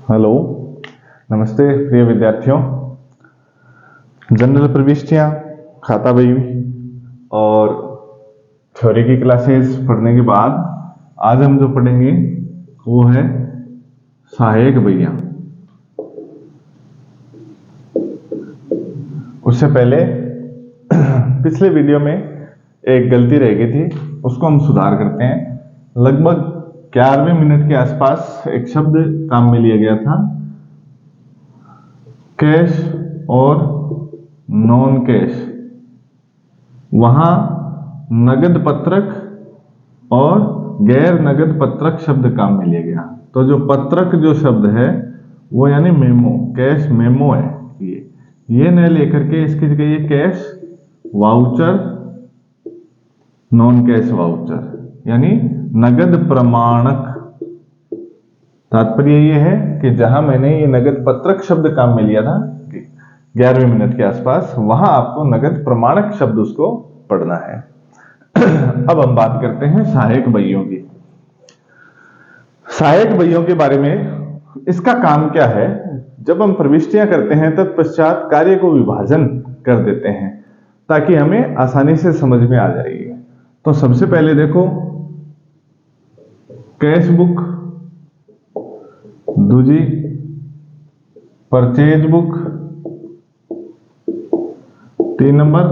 Hello, नमस्ते प्रिय विद्यार्थियों। जनरल प्रविष्टियां, खाता बही और थ्योरी की क्लासेस पढ़ने के बाद आज हम जो पढ़ेंगे वो है सहायक बहियां। उससे पहले पिछले वीडियो में एक गलती रह गई थी, उसको हम सुधार करते हैं। लगभग 11वें मिनट के आसपास एक शब्द काम में लिया गया था, कैश और नॉन कैश। वहां नगद पत्रक और गैर नगद पत्रक शब्द काम में लिया गया। तो जो पत्रक जो शब्द है वो यानी मेमो, कैश मेमो है। ये न लेकर के इसकी जगह ये cash voucher, non cash voucher यानी नगद प्रमाणक। तात्पर्य ये है कि जहां मैंने ये नगद पत्रक शब्द काम में लिया था 11वें मिनट के आसपास, वहां आपको नगद प्रमाणक शब्द उसको पढ़ना है। अब हम बात करते हैं सहायक बहियों की। सहायक बहियों के बारे में, इसका काम क्या है? जब हम प्रविष्टियां करते हैं तत्पश्चात कार्य को विभाजन कर देते हैं ताकि हमें आसानी से समझ में आ जाएगी। तो सबसे पहले देखो, कैश बुक, दूजी purchase book, 3 number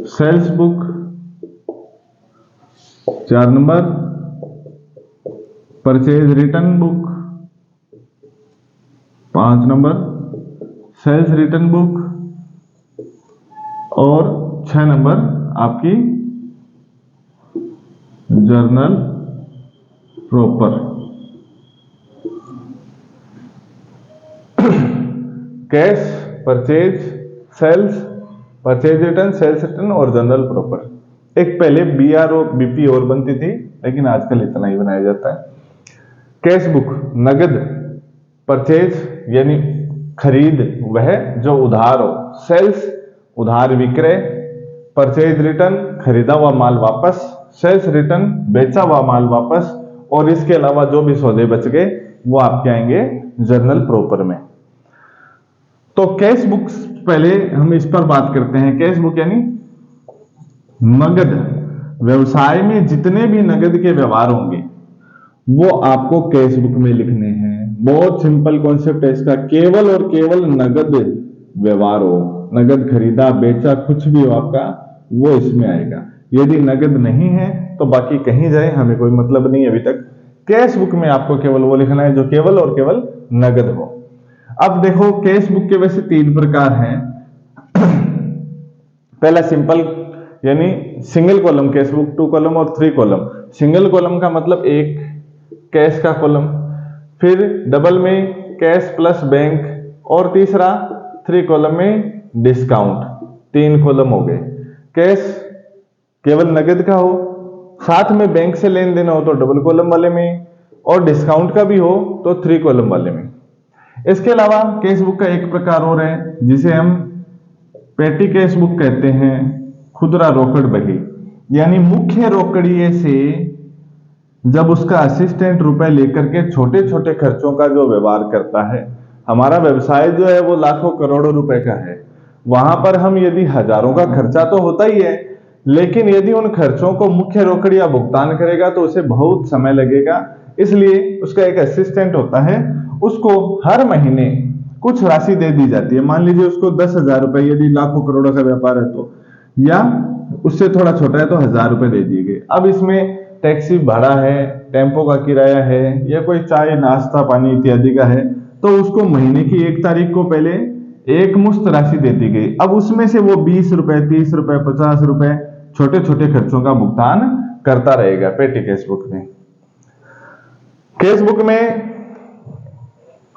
sales book, 4 number purchase return book, 5 number sales return book और 6 नंबर आपकी journal proper. Cash, purchase, sales, purchase return, sales return और जर्नल प्रॉपर। एक पहले बीआर और बीपी और बनती थी, लेकिन आजकल इतना ही बनाया जाता है। कैश बुक नगद, परचेज यानी खरीद वह जो उधार हो, सेल्स उधार विक्रय, परचेज रिटर्न खरीदा हुआ माल वापस, सेल्स रिटर्न बेचा हुआ माल वापस, और इसके अलावा जो भी सौदे बच गए वो आपके आएंगे जर्नल प्रॉपर में। तो कैश बुक पहले हम इस पर बात करते हैं। कैश बुक यानी नगद, व्यवसाय में जितने भी नगद के व्यवहार होंगे वो आपको कैश बुक में लिखने हैं। बहुत सिंपल कॉन्सेप्ट है इसका, केवल और केवल नगद व्यवहार हो, नगद खरीदा बेचा कुछ भी हो आपका, वो इसमें आएगा। यदि नगद नहीं है तो बाकी कहीं जाए हमें कोई मतलब नहीं। अभी तक कैश बुक में आपको केवल वो लिखना है जो केवल और केवल नगद हो। अब देखो, कैश बुक के वैसे 3 प्रकार हैं। पहला सिंपल यानी single column cash book, 2 column और 3 कॉलम। सिंगल कॉलम का मतलब एक कैश का कॉलम, फिर डबल में कैश प्लस बैंक, और तीसरा 3 कॉलम में डिस्काउंट। 3 कॉलम हो गए। कैश केवल नगद का हो, साथ में बैंक से लेन देन हो तो डबल कॉलम वाले में, और डिस्काउंट का भी हो तो 3 कॉलम वाले में। इसके अलावा कैश बुक का एक प्रकार और है जिसे हम पेटी कैश बुक कहते हैं, खुदरा रोकड़ बही। यानी मुख्य रोकड़िए से जब उसका असिस्टेंट रुपए लेकर के छोटे छोटे खर्चों का जो व्यवहार करता है, हमारा व्यवसाय जो है वो लाखों करोड़ों रुपए का है, वहां पर हम यदि हजारों का खर्चा तो होता ही है, लेकिन यदि उन खर्चों को मुख्य रोकड़िया भुगतान करेगा तो उसे बहुत समय लगेगा। इसलिए उसका एक असिस्टेंट होता है, उसको हर महीने कुछ राशि दे दी जाती है। मान लीजिए उसको 10,000 रुपए, यदि लाखों करोड़ों का व्यापार है तो, या उससे थोड़ा छोटा है तो 1,000 रुपए दे दिए गए। अब इसमें टैक्सी भाड़ा है, टेम्पो का किराया है, या कोई चाय नाश्ता पानी इत्यादि का है, तो उसको महीने की 1 तारीख को पहले एक मुश्त राशि दे दी गई। अब उसमें से वो 20 रुपए, 30 रुपए, 50 रुपए छोटे छोटे खर्चों का भुगतान करता रहेगा पेटी कैश बुक में। कैश बुक में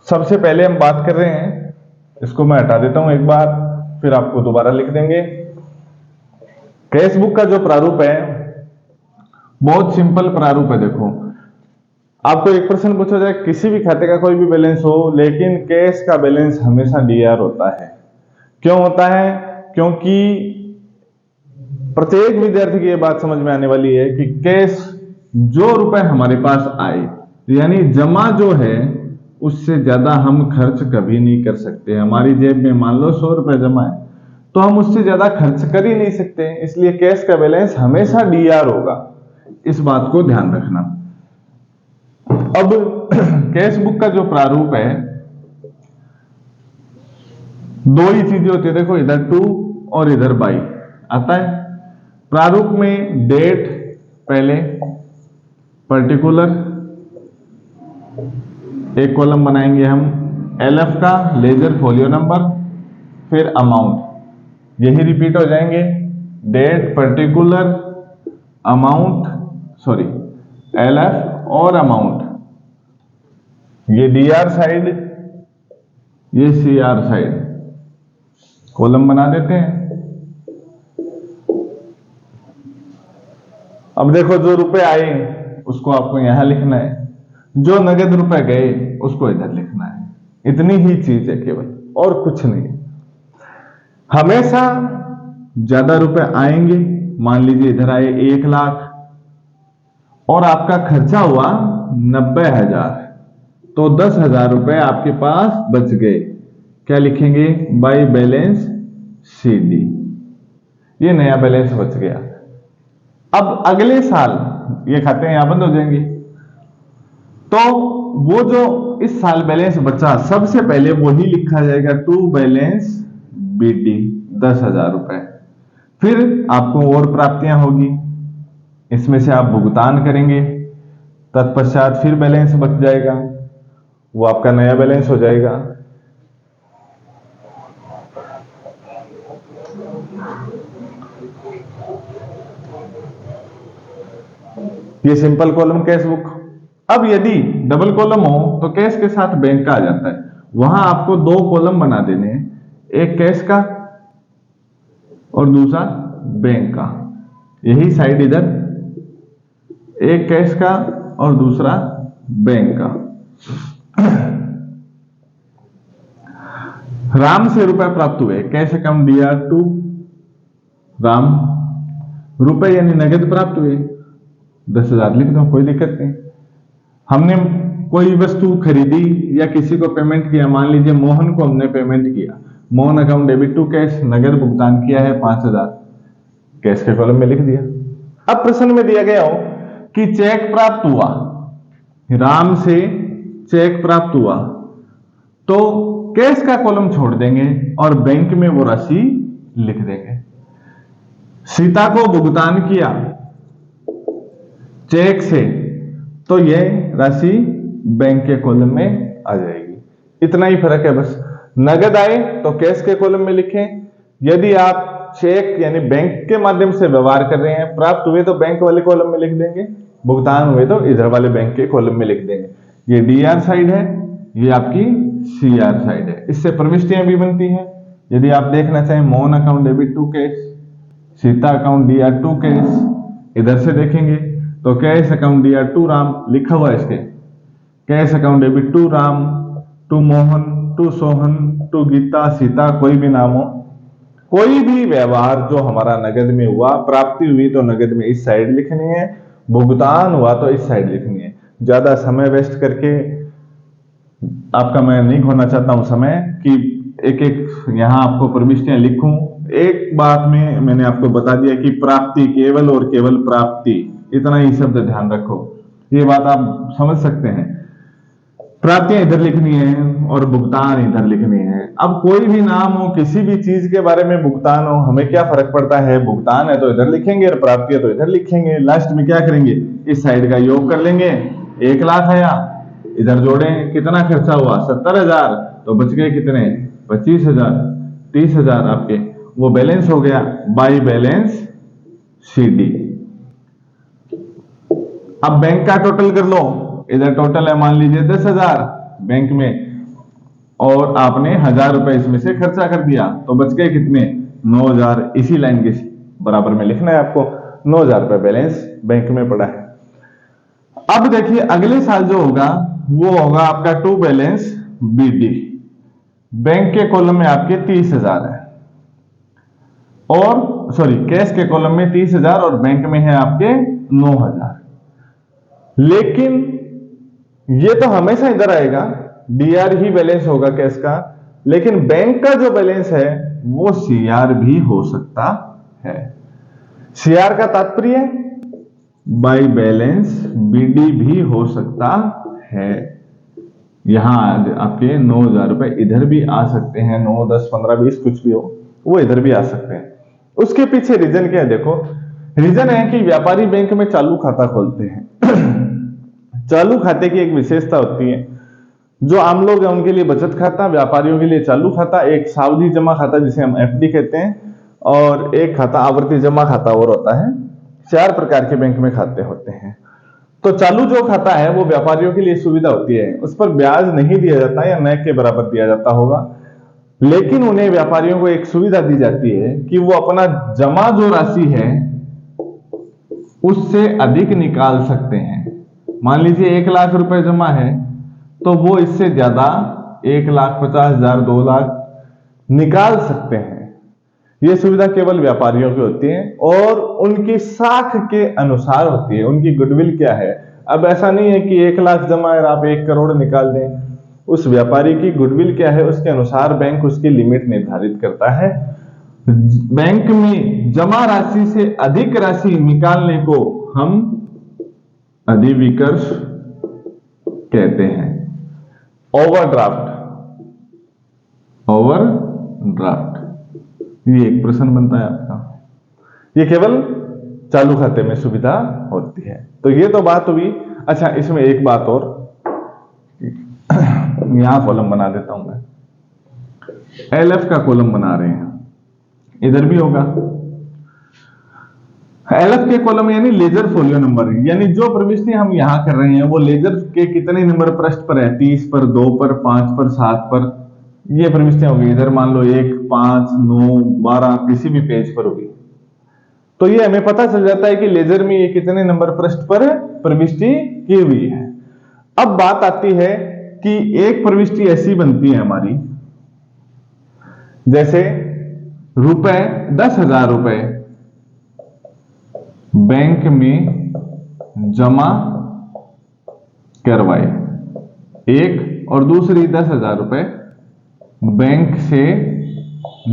सबसे पहले हम बात कर रहे हैं, इसको मैं हटा देता हूं एक बार, फिर आपको दोबारा लिख देंगे। कैश बुक का जो प्रारूप है बहुत सिंपल प्रारूप है। देखो, आपको एक प्रश्न पूछा जाए, किसी भी खाते का कोई भी बैलेंस हो लेकिन कैश का बैलेंस हमेशा डीआर होता है। क्यों होता है? क्योंकि प्रत्येक विद्यार्थी की यह बात समझ में आने वाली है कि कैश जो रुपए हमारे पास आए यानी जमा जो है उससे ज्यादा हम खर्च कभी नहीं कर सकते। हमारी जेब में मान लो 100 रुपए जमा है तो हम उससे ज्यादा खर्च कर ही नहीं सकते, इसलिए कैश का बैलेंस हमेशा डीआर होगा, इस बात को ध्यान रखना। अब कैश बुक का जो प्रारूप है, दो ही चीजें होती है, देखो इधर टू और इधर बाई आता है। प्रारूप में डेट पहले, पर्टिकुलर एक कॉलम बनाएंगे हम, एलएफ का लेजर फोलियो नंबर, फिर अमाउंट, यही रिपीट हो जाएंगे, date, particular, amount, sorry LF और अमाउंट, ये डीआर साइड, ये सीआर साइड, कॉलम बना देते हैं। अब देखो जो रुपए आए उसको आपको यहां लिखना है, जो नगद रुपए गए उसको इधर लिखना है। इतनी ही चीज है केवल, और कुछ नहीं। हमेशा ज्यादा रुपए आएंगे, मान लीजिए इधर आए 1 लाख और आपका खर्चा हुआ 90,000, तो 10,000 रुपए आपके पास बच गए, क्या लिखेंगे, बाई बैलेंस सीडी, ये नया बैलेंस बच गया। अब अगले साल ये खाते यहां बंद हो जाएंगे, तो वो जो इस साल बैलेंस बचा सबसे पहले वही लिखा जाएगा, टू बैलेंस बीडी 10,000 रुपए। फिर आपको और प्राप्तियां होगी, इसमें से आप भुगतान करेंगे, तत्पश्चात फिर बैलेंस बच जाएगा, वो आपका नया बैलेंस हो जाएगा। ये सिंपल कॉलम कैश बुक। अब यदि डबल कॉलम हो तो कैश के साथ बैंक का आ जाता है, वहां आपको 2 कॉलम बना देने हैं, एक कैश का और दूसरा बैंक का, यही साइड इधर, एक कैश का और दूसरा बैंक का। राम से रुपए प्राप्त हुए, cash account DR to Ram, रुपए यानी नगद प्राप्त हुए, 10,000 लिख दो, कोई दिक्कत नहीं। हमने कोई वस्तु खरीदी या किसी को पेमेंट किया, मान लीजिए मोहन को हमने पेमेंट किया, Mohan account debit to cash, नगद भुगतान किया है 5,000, कैश के कॉलम में लिख दिया। अब प्रश्न में दिया गया हो कि चेक प्राप्त हुआ, राम से चेक प्राप्त हुआ, तो कैश का कॉलम छोड़ देंगे और बैंक में वो राशि लिख देंगे। सीता को भुगतान किया चेक से, तो यह राशि बैंक के कॉलम में आ जाएगी। इतना ही फर्क है बस। नगद आए तो कैश के कॉलम में लिखें, यदि आप चेक यानी बैंक के माध्यम से व्यवहार कर रहे हैं, प्राप्त हुए तो बैंक वाले कॉलम में लिख देंगे, भुगतान हुए तो इधर वाले बैंक के कॉलम में लिख देंगे। ये डीआर साइड है, ये आपकी सीआर साइड है। इससे प्रविष्टियां भी बनती हैं। यदि आप देखना चाहें Mohan account debit to cash, Sita account DR to cash, इधर से देखेंगे तो cash account DR to Ram लिखा हुआ है, इसके cash account debit to Ram, to Mohan, to Sohan, to Gita, Sita, कोई भी नाम हो, कोई भी व्यवहार जो हमारा नगद में हुआ, प्राप्ति हुई तो नगद में इस साइड लिखनी है, भुगतान हुआ तो इस साइड लिखनी है। ज्यादा समय वेस्ट करके आपका मैं नहीं खोना चाहता हूं समय कि एक एक यहां आपको प्रविष्टियां लिखूं। एक बात में मैंने आपको बता दिया कि प्राप्ति, केवल और केवल प्राप्ति, इतना ही शब्द ध्यान रखो, ये बात आप समझ सकते हैं। प्राप्तियां इधर लिखनी है और भुगतान इधर लिखनी है। अब कोई भी नाम हो, किसी भी चीज के बारे में भुगतान हो, हमें क्या फर्क पड़ता है, भुगतान है तो इधर लिखेंगे और प्राप्ति है तो इधर लिखेंगे। लास्ट में क्या करेंगे, इस साइड का योग कर लेंगे, 1 लाख आया, इधर जोड़ें, कितना खर्चा हुआ 70,000, तो बच गए कितने 25,000, 30,000 आपके, वो बैलेंस हो गया बाई बैलेंस सीडी। अब बैंक का टोटल कर लो, इधर टोटल है मान लीजिए 10,000 बैंक में, और आपने 1,000 रुपए इसमें से खर्चा कर दिया, तो बच गए कितने 9,000। इसी लाइन के बराबर में लिखना है आपको, 9,000 रुपए बैलेंस बैंक में पड़ा है। अब देखिए अगले साल जो होगा वो होगा आपका टू बैलेंस बीडी। बैंक के कॉलम में आपके 30,000 है, और सॉरी कैश के कॉलम में 30,000 और बैंक में है आपके 9,000। लेकिन ये तो हमेशा इधर आएगा, डीआर ही बैलेंस होगा कैश का, लेकिन बैंक का जो बैलेंस है वो सीआर भी हो सकता है। सीआर का तात्पर्य बाई बैलेंस बीडी भी हो सकता है। यहां आपके 9,000 रुपए इधर भी आ सकते हैं, 9, 10, 15, 20 कुछ भी हो, वो इधर भी आ सकते हैं। उसके पीछे रीजन क्या है? देखो, रीजन है कि व्यापारी बैंक में चालू खाता खोलते हैं। चालू खाते की एक विशेषता होती है, जो आम लोग हैं उनके लिए बचत खाता, व्यापारियों के लिए चालू खाता, एक सावधि जमा खाता जिसे हम एफडी कहते हैं, और एक खाता आवर्ती जमा खाता और होता है। 4 प्रकार के बैंक में खाते होते हैं। तो चालू जो खाता है वो व्यापारियों के लिए सुविधा होती है, उस पर ब्याज नहीं दिया जाता या न के बराबर दिया जाता होगा, लेकिन उन्हें व्यापारियों को एक सुविधा दी जाती है कि वो अपना जमा जो राशि है उससे अधिक निकाल सकते हैं। मान लीजिए 1 लाख रुपए जमा है तो वो इससे ज्यादा 1,50,000, 2 लाख निकाल सकते हैं। ये सुविधा केवल व्यापारियों की होती है और उनकी साख के अनुसार होती है, उनकी गुडविल क्या है। अब ऐसा नहीं है कि 1 लाख जमा है आप 1 करोड़ निकाल दें। उस व्यापारी की गुडविल क्या है उसके अनुसार बैंक उसकी लिमिट निर्धारित करता है। बैंक में जमा राशि से अधिक राशि निकालने को हम अधिविकर्ष कहते हैं। ओवरड्राफ्ट, ओवरड्राफ्ट ये एक प्रश्न बनता है आपका। ये केवल चालू खाते में सुविधा होती है। तो ये तो बात हुई। अच्छा, इसमें एक बात और, यहां कॉलम बना देता हूं मैं, एलएफ का कॉलम बना रहे हैं, इधर भी होगा एलएफ के कॉलम यानी लेजर फोलियो नंबर, यानी जो प्रविष्टि हम यहां कर रहे हैं वो लेजर के कितने नंबर पृष्ठ पर है, 30 पर, 2 पर, 5 पर, 7 पर, ये प्रविष्टियां होगी। इधर मान लो 1, 5, 9, 12 किसी भी पेज पर होगी। तो ये हमें पता चल जाता है कि लेजर में ये कितने नंबर पृष्ठ पर प्रविष्टि की हुई है। अब बात आती है कि एक प्रविष्टि ऐसी बनती है हमारी, जैसे रुपए 10,000 रुपए बैंक में जमा करवाए, एक, और दूसरी 10,000 रुपए बैंक से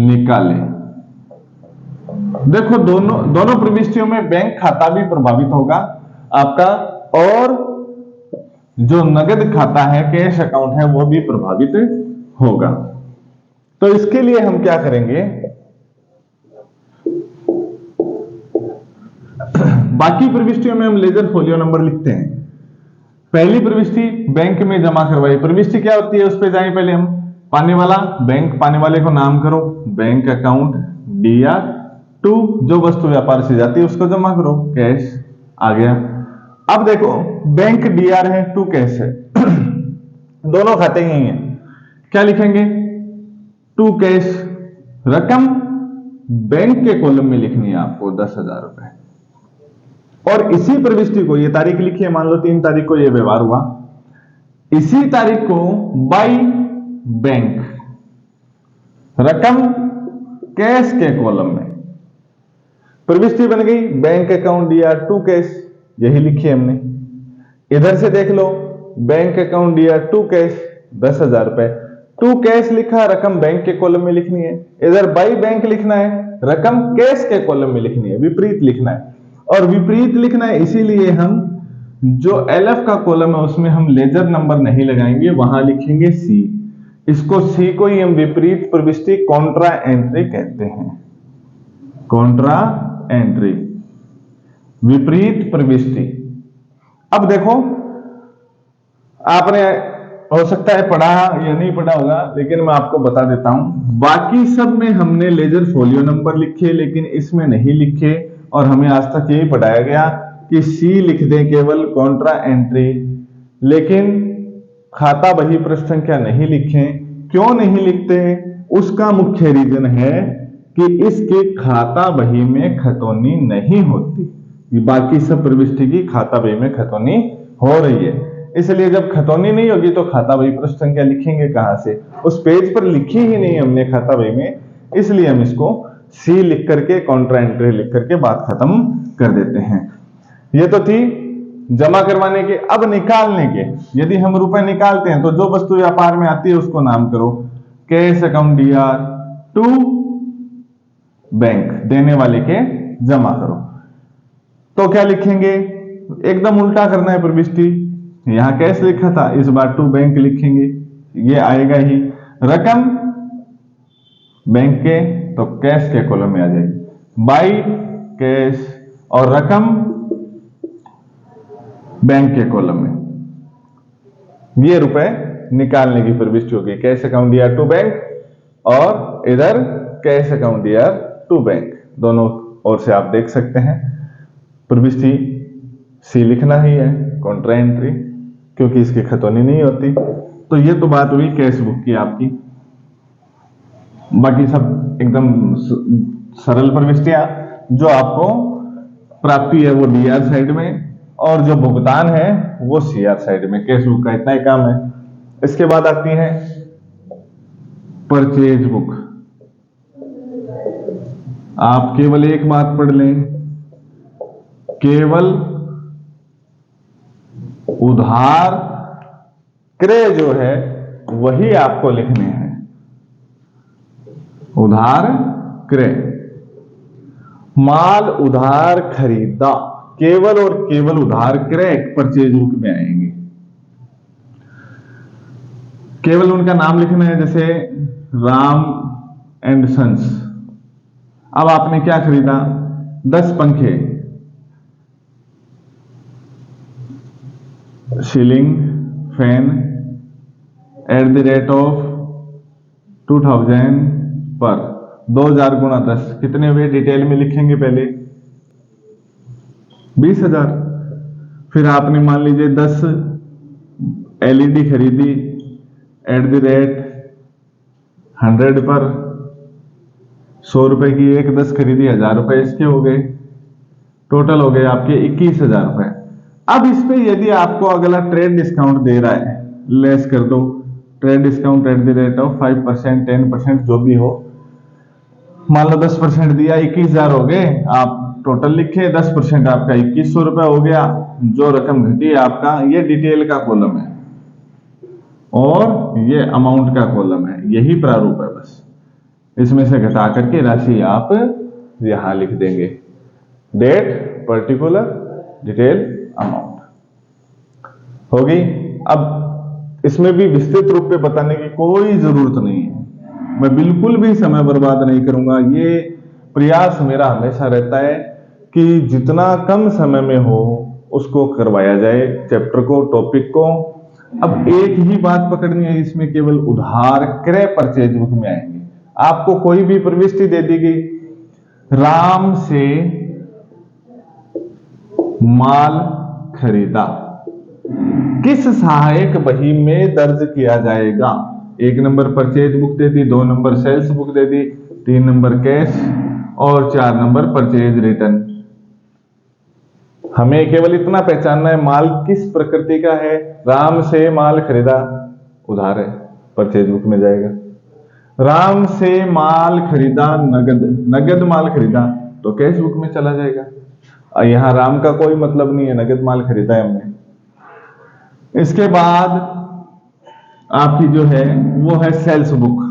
निकाले। देखो दोनों प्रविष्टियों में बैंक खाता भी प्रभावित होगा आपका, और जो नगद खाता है, कैश अकाउंट है, वो भी प्रभावित होगा। तो इसके लिए हम क्या करेंगे, बाकी प्रविष्टियों में हम लेजर फोलियो नंबर लिखते हैं। पहली प्रविष्टि बैंक में जमा करवाई, प्रविष्टि क्या होती है उस पर जाएं पहले हम। पाने वाला बैंक, पाने वाले को नाम करो, बैंक अकाउंट डीआर टू, जो वस्तु व्यापार से जाती है उसको जमा करो, कैश आ गया। अब देखो बैंक डीआर है, टू कैश है, दोनों खाते ही हैं। क्या लिखेंगे, टू कैश, रकम बैंक के कॉलम में लिखनी है आपको 10,000 रुपए, और इसी प्रविष्टि को, ये तारीख लिखी है, मान लो 3 तारीख को ये व्यवहार हुआ, इसी तारीख को बाई बैंक, रकम कैश के कॉलम में, प्रविष्टि बन गई bank account DR to cash, यही लिखी है हमने। इधर से देख लो, bank account DR to cash 10,000 रुपए, टू कैश लिखा, रकम बैंक के कॉलम में लिखनी है। इधर बाई बैंक लिखना है, रकम कैश के कॉलम में लिखनी है, विपरीत लिखना है। और विपरीत लिखना है इसीलिए हम जो एलएफ का कॉलम है उसमें हम लेजर नंबर नहीं लगाएंगे, वहां लिखेंगे सी। इसको सी को ही हम विपरीत प्रविष्टि कॉन्ट्रा एंट्री कहते हैं। कॉन्ट्रा एंट्री, विपरीत प्रविष्टि। अब देखो, आपने हो सकता है पढ़ा या नहीं पढ़ा होगा, लेकिन मैं आपको बता देता हूं। बाकी सब में हमने लेजर फोलियो नंबर लिखे, लेकिन इसमें नहीं लिखे, और हमें आज तक यही पढ़ाया गया कि सी लिख दें केवल कॉन्ट्रा एंट्री, लेकिन खाता बही पृष्ठ संख्या नहीं लिखें। क्यों नहीं लिखते? उसका मुख्य रीजन है कि इसके खाता बही में खतौनी नहीं होती। बाकी सब प्रविष्टि की खाता बही में खतौनी हो रही है, इसलिए जब खतौनी नहीं होगी तो खाता बही पृष्ठ संख्या लिखेंगे कहां से? उस पेज पर लिखी ही नहीं हमने खाता बही में, इसलिए हम इसको सी लिख करके, कॉन्ट्रा एंट्री लिख करके बात खत्म कर देते हैं। ये तो थी जमा करवाने के। अब निकालने के, यदि हम रुपए निकालते हैं तो जो वस्तु व्यापार में आती है उसको नाम करो cash account DR to bank, देने वाले के जमा करो। तो क्या लिखेंगे, एकदम उल्टा करना है प्रविष्टि। यहां कैश लिखा था, इस बार टू बैंक लिखेंगे, ये आएगा ही। रकम बैंक के तो कैश के कॉलम में आ जाएगी, बाई कैश, और रकम बैंक के कॉलम में। ये रुपए निकालने की प्रविष्टि होगी, cash account DR to bank, और इधर cash account DR to bank, दोनों ओर से आप देख सकते हैं। प्रविष्टि सी लिखना ही है, कॉन्ट्रा एंट्री, क्योंकि इसकी खतौनी नहीं होती। तो ये तो बात हुई कैश बुक की आपकी। बाकी सब एकदम सरल प्रविष्टियां, जो आपको प्राप्ति है वो DR साइड में, और जो भुगतान है वो CR साइड में। कैश बुक का इतना ही काम है। इसके बाद आती है परचेज बुक। आप केवल एक बात पढ़ लें, केवल उधार क्रय जो है वही आपको लिखने हैं। उधार क्रय, माल उधार खरीदा, केवल और केवल उधार क्रय परचेज बुक में आएंगे। केवल उनका नाम लिखना है, जैसे राम एंड सन्स। अब आपने क्या खरीदा, 10 पंखे, ceiling fan at the rate of 2000 पर, 2000 गुणा 10 कितने हुए, डिटेल में लिखेंगे पहले 20,000। फिर आपने मान लीजिए 10 LED खरीदी एट द रेट 100 पर, 100 रुपए की एक 10 खरीदी, 1000 रुपए इसके हो गए, टोटल हो गए आपके 21,000 रुपए। अब इस पे यदि आपको अगला ट्रेड डिस्काउंट दे रहा है, लेस कर दो, trade discount at the rate of 5%, 10% जो भी हो, मान लो 10% दिया, 21,000 हो गए, आप टोटल लिखे, 10% आपका 2100 रुपए हो गया। जो रकम घटी आपका, ये डिटेल का कॉलम है और ये अमाउंट का कॉलम है, यही प्रारूप है। बस इसमें से घटा करके राशि आप यहां लिख देंगे, डेट, पर्टिकुलर, डिटेल, अमाउंट होगी। अब इसमें भी विस्तृत रूप में बताने की कोई जरूरत नहीं है, मैं बिल्कुल भी समय बर्बाद नहीं करूंगा। ये प्रयास मेरा हमेशा रहता है कि जितना कम समय में हो उसको करवाया जाए, चैप्टर को, टॉपिक को। अब एक ही बात पकड़नी है, इसमें केवल उधार क्रय परचेज बुक में आएंगे। आपको कोई भी प्रविष्टि दे दी गई, राम से माल खरीदा, किस सहायक बही में दर्ज किया जाएगा। 1 नंबर परचेज बुक दे दी, 2 नंबर सेल्स बुक दे दी, 3 नंबर कैश, और 4 नंबर परचेज रिटर्न। हमें केवल इतना पहचानना है, माल किस प्रकृति का है। राम से माल खरीदा, उधार है, परचेज बुक में जाएगा। राम से माल खरीदा नगद, नगद माल खरीदा तो कैश बुक में चला जाएगा। यहां राम का कोई मतलब नहीं है, नगद माल खरीदा है हमने। इसके बाद आपकी जो है वो है सेल्स बुक।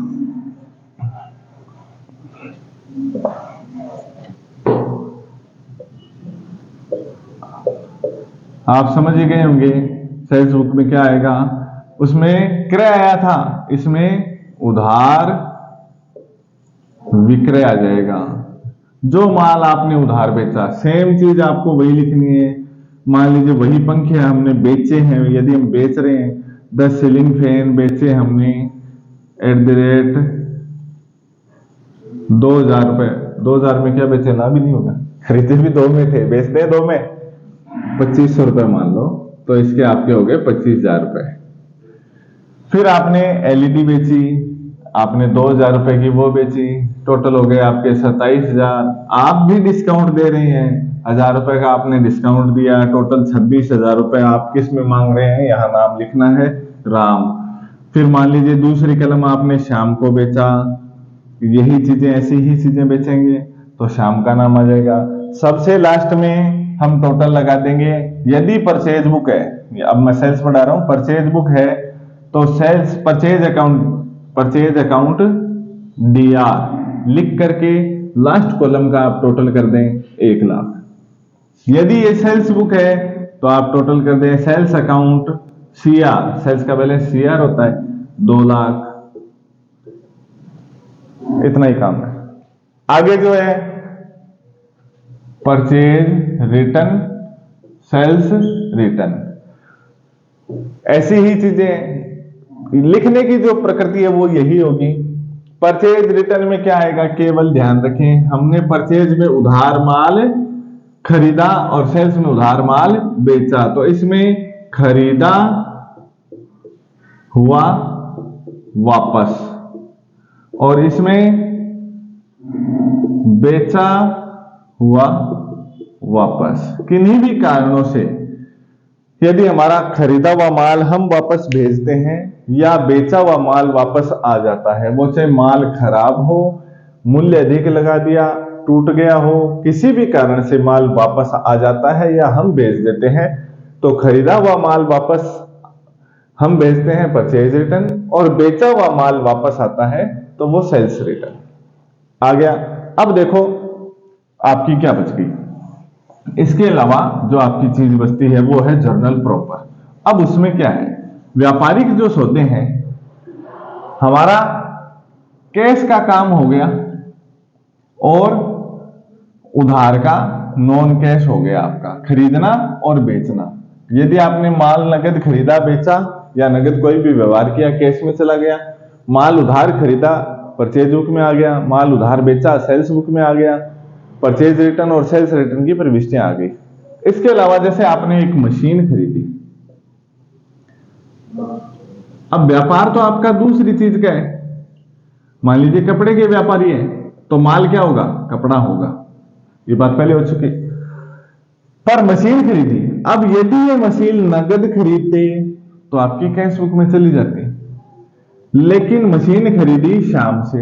आप समझ ही गए होंगे सेल्स बुक में क्या आएगा। उसमें क्रय आया था, इसमें उधार विक्रय आ जाएगा। जो माल आपने उधार बेचा, सेम चीज आपको वही लिखनी है। मान लीजिए वही पंखे हमने बेचे हैं, यदि हम बेच रहे हैं 10 सीलिंग फैन बेचे हमने एट द रेट 2000 रुपए। 2000 में क्या बेचे, ना भी नहीं होगा, खरीदे भी 2 में थे, बेचते हैं 2 में, 2500 रुपए मान लो, तो इसके आपके हो गए 25,000 रुपए। फिर आपने LED बेची, आपने 2000 रुपए की वो बेची, टोटल हो गए आपके 27,000। आप भी डिस्काउंट दे रहे हैं, 1000 रुपए का आपने डिस्काउंट दिया, टोटल 26,000 रुपए आप किस में मांग रहे हैं, यहाँ नाम लिखना है राम। फिर मान लीजिए दूसरी कलम आपने श्याम को बेचा, यही चीजें, ऐसी ही चीजें बेचेंगे तो श्याम का नाम आ जाएगा। सबसे लास्ट में हम टोटल लगा देंगे। यदि परचेज बुक है, अब मैं सेल्स पढ़ा रहा हूं, परचेज बुक है तो सेल्स परचेज अकाउंट DR लिख करके लास्ट कॉलम का आप टोटल कर दें 1 लाख। यदि ये सेल्स बुक है तो आप टोटल कर दें सेल्स अकाउंट CR, सेल्स का बैलेंस CR होता है 2 लाख। इतना ही काम है। आगे जो है परचेज रिटर्न, सेल्स रिटर्न, ऐसी ही चीजें लिखने की जो प्रकृति है वो यही होगी। परचेज रिटर्न में क्या आएगा, केवल ध्यान रखें हमने परचेज में उधार माल खरीदा और सेल्स में उधार माल बेचा, तो इसमें खरीदा हुआ वापस और इसमें बेचा हुआ वापस। किन्हीं भी कारणों से यदि हमारा खरीदा हुआ माल हम वापस भेजते हैं या बेचा हुआ माल वापस आ जाता है, वो चाहे माल खराब हो, मूल्य अधिक लगा दिया, टूट गया हो, किसी भी कारण से माल वापस आ जाता है या हम बेच देते हैं, तो खरीदा हुआ माल वापस हम भेजते हैं परचेज रिटर्न, और बेचा हुआ माल वापस आता है तो वो सेल्स रिटर्न आ गया। अब देखो आपकी क्या बच गई। इसके अलावा जो आपकी चीज बचती है वो है जर्नल प्रॉपर। अब उसमें क्या है, व्यापारिक जो सौदे हैं, हमारा कैश का काम हो गया और उधार का नॉन कैश हो गया, आपका खरीदना और बेचना। यदि आपने माल नगद खरीदा बेचा या नगद कोई भी व्यवहार किया कैश में चला गया, माल उधार खरीदा परचेज बुक में आ गया, माल उधार बेचा सेल्स बुक में आ गया, परचेज रिटर्न और सेल्स रिटर्न की प्रविष्टियां आ गई। इसके अलावा जैसे आपने एक मशीन खरीदी, अब व्यापार तो आपका दूसरी चीज का है। मान लीजिए कपड़े के व्यापारी है तो माल क्या होगा, कपड़ा होगा, ये बात पहले हो चुकी। पर मशीन खरीदी, अब यदि ये मशीन नगद खरीदते तो आपकी कैश बुक में चली जाती, लेकिन मशीन खरीदी शाम से।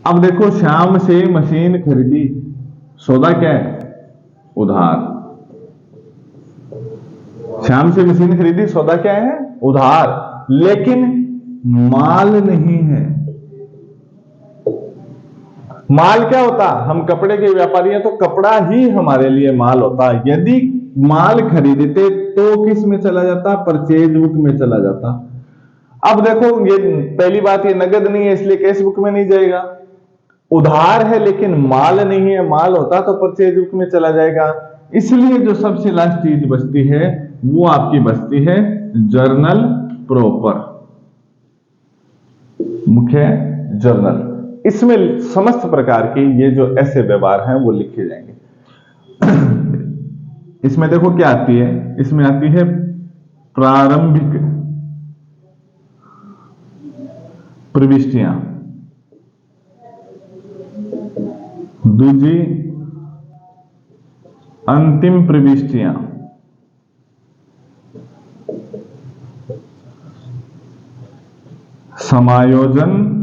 अब देखो शाम से मशीन खरीदी, सौदा क्या है, उधार। शाम से मशीन खरीदी, सौदा क्या है, उधार, लेकिन माल नहीं है। माल क्या होता, हम कपड़े के व्यापारी हैं तो कपड़ा ही हमारे लिए माल होता। यदि माल खरीदते तो किस में चला जाता, परचेज बुक में चला जाता। अब देखो ये पहली बात, ये नगद नहीं है इसलिए कैश बुक में नहीं जाएगा, उधार है लेकिन माल नहीं है, माल होता तो परचेज बुक में चला जाएगा। इसलिए जो सबसे लास्ट चीज बचती है वो आपकी बचती है जर्नल प्रॉपर, मुख्य जर्नल। इसमें समस्त प्रकार के ये जो ऐसे व्यवहार हैं वो लिखे जाएंगे। इसमें देखो क्या आती है, इसमें आती है प्रारंभिक प्रविष्टियां, दूसरी अंतिम प्रविष्टियां, समायोजन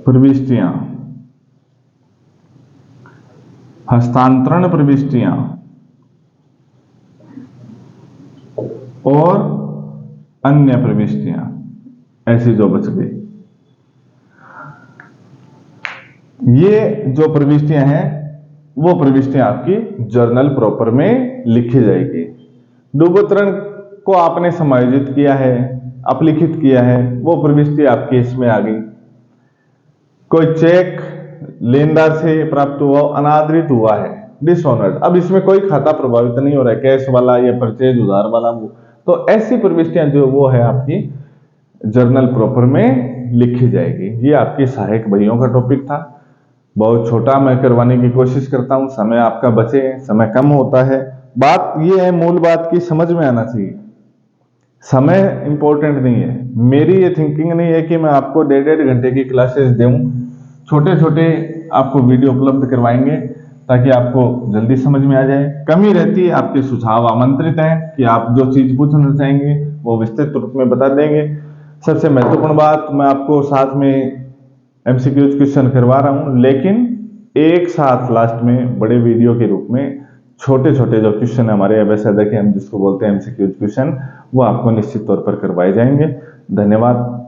प्रविष्टियां, हस्तांतरण प्रविष्टियां और अन्य प्रविष्टियां, ऐसी जो बच गई। ये जो प्रविष्टियां हैं वो प्रविष्टियां आपकी जर्नल प्रॉपर में लिखी जाएगी। डूबोत्तरण को आपने समायोजित किया है, अपलिखित किया है, वो प्रविष्टि आपकी इसमें आ गई। कोई चेक लेनदार से प्राप्त हुआ, अनादरित हुआ है, डिसऑनर्ड, अब इसमें कोई खाता प्रभावित नहीं हो रहा है, कैश वाला या परचेज उधार वाला, वो तो ऐसी प्रविष्टियां जो वो है आपकी जर्नल प्रॉपर में लिखी जाएगी। ये आपके सहायक भाइयों का टॉपिक था, बहुत छोटा मैं करवाने की कोशिश करता हूं, समय आपका बचे, समय कम होता है। बात ये है, मूल बात की समझ में आना चाहिए, समय इंपॉर्टेंट नहीं है। मेरी ये थिंकिंग नहीं है कि मैं आपको 1.5 घंटे की क्लासेस दूं, छोटे छोटे आपको वीडियो उपलब्ध करवाएंगे ताकि आपको जल्दी समझ में आ जाए। कमी रहती है, आपके सुझाव आमंत्रित हैं कि आप जो चीज पूछना चाहेंगे वो विस्तृत रूप में बता देंगे। सबसे महत्वपूर्ण बात, मैं आपको साथ में MCQ क्वेश्चन करवा रहा हूं, लेकिन एक साथ लास्ट में बड़े वीडियो के रूप में छोटे छोटे जो क्वेश्चन है हमारे एबीसीडी के, हम जिसको बोलते हैं एमसीक्यू क्वेश्चन, वो आपको निश्चित तौर पर करवाए जाएंगे। धन्यवाद।